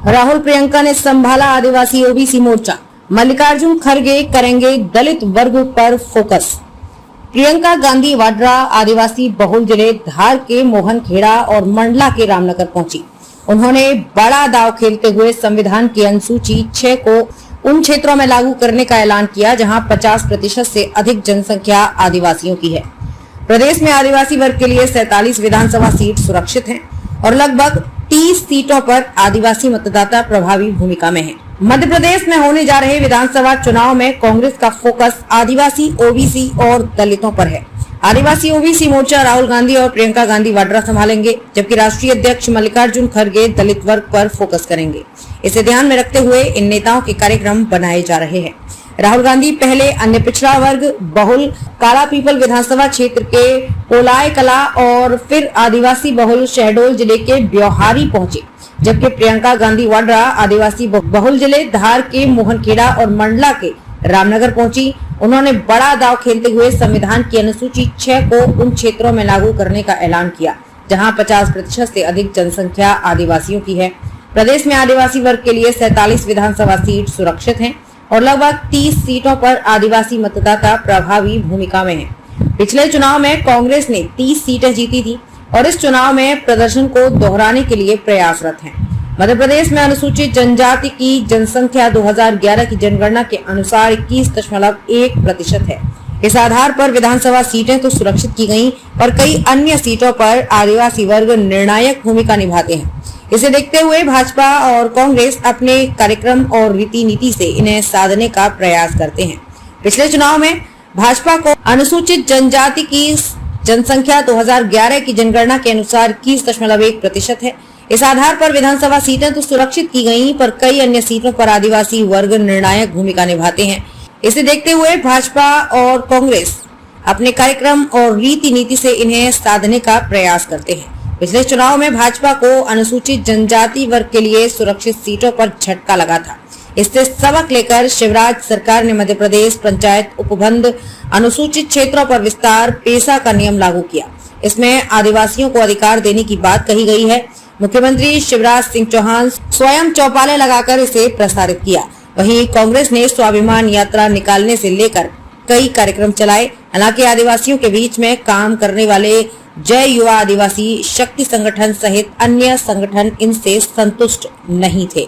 राहुल प्रियंका ने संभाला आदिवासी ओबीसी मोर्चा। मल्लिकार्जुन खड़गे करेंगे दलित वर्ग पर फोकस। प्रियंका गांधी वाड्रा आदिवासी बहुल जिले धार के मोहनखेड़ा और मंडला के रामनगर पहुंची। उन्होंने बड़ा दांव खेलते हुए संविधान की अनुसूची 6 को उन क्षेत्रों में लागू करने का ऐलान किया जहां 50% से अधिक जनसंख्या आदिवासियों की है। प्रदेश में आदिवासी वर्ग के लिए 47 विधानसभा सीट सुरक्षित हैं और लगभग 30 सीटों पर आदिवासी मतदाता प्रभावी भूमिका में हैं। मध्य प्रदेश में होने जा रहे विधानसभा चुनाव में कांग्रेस का फोकस आदिवासी, ओबीसी और दलितों पर है। आदिवासी ओबीसी मोर्चा राहुल गांधी और प्रियंका गांधी वाड्रा संभालेंगे, जबकि राष्ट्रीय अध्यक्ष मल्लिकार्जुन खड़गे दलित वर्ग पर फोकस करेंगे। इसे ध्यान में रखते हुए इन नेताओं के कार्यक्रम बनाए जा रहे हैं। राहुल गांधी पहले अन्य पिछड़ा वर्ग बहुल काला पीपल विधानसभा क्षेत्र के पोलाय कला और फिर आदिवासी बहुल शहडोल जिले के ब्योहारी पहुंचे, जबकि प्रियंका गांधी वाड्रा आदिवासी बहुल जिले धार के मोहनखेड़ा और मंडला के रामनगर पहुंची। उन्होंने बड़ा दांव खेलते हुए संविधान की अनुसूची 6 को उन क्षेत्रों में लागू करने का ऐलान किया जहां 50% से अधिक जनसंख्या आदिवासियों की है। प्रदेश में आदिवासी वर्ग के लिए 47 विधानसभा सीट सुरक्षित हैं और लगभग 30 सीटों पर आदिवासी मतदाता प्रभावी भूमिका में हैं। पिछले चुनाव में कांग्रेस ने 30 सीटें जीती थी और इस चुनाव में प्रदर्शन को दोहराने के लिए प्रयासरत हैं। मध्य प्रदेश में अनुसूचित जनजाति की जनसंख्या 2011 की जनगणना के अनुसार 21.1% है। इस आधार पर विधानसभा सीटें तो सुरक्षित की गयी और कई अन्य सीटों पर आदिवासी वर्ग निर्णायक भूमिका निभाते हैं। इसे देखते हुए भाजपा और कांग्रेस अपने कार्यक्रम और रीति नीति से इन्हें साधने का प्रयास करते हैं। पिछले चुनाव में भाजपा को अनुसूचित जनजाति की जनसंख्या 2011 की जनगणना के अनुसार 21.1% है। इस आधार पर विधानसभा सीटें तो सुरक्षित की गयी पर कई अन्य सीटों पर आदिवासी वर्ग निर्णायक भूमिका निभाते हैं। इसे देखते हुए भाजपा और कांग्रेस अपने कार्यक्रम और रीति नीति से इन्हें साधने का प्रयास करते हैं। पिछले चुनाव में भाजपा को अनुसूचित जनजाति वर्ग के लिए सुरक्षित सीटों पर झटका लगा था। इससे सबक लेकर शिवराज सरकार ने मध्य प्रदेश पंचायत उपबंध अनुसूचित क्षेत्रों पर विस्तार पेशा का नियम लागू किया। इसमें आदिवासियों को अधिकार देने की बात कही गई है। मुख्यमंत्री शिवराज सिंह चौहान स्वयं चौपाले लगाकर इसे प्रसारित किया। वहीं कांग्रेस ने स्वाभिमान यात्रा निकालने से लेकर कई कार्यक्रम चलाए। हालांकि आदिवासियों के बीच में काम करने वाले जय युवा आदिवासी शक्ति संगठन सहित अन्य संगठन इनसे संतुष्ट नहीं थे।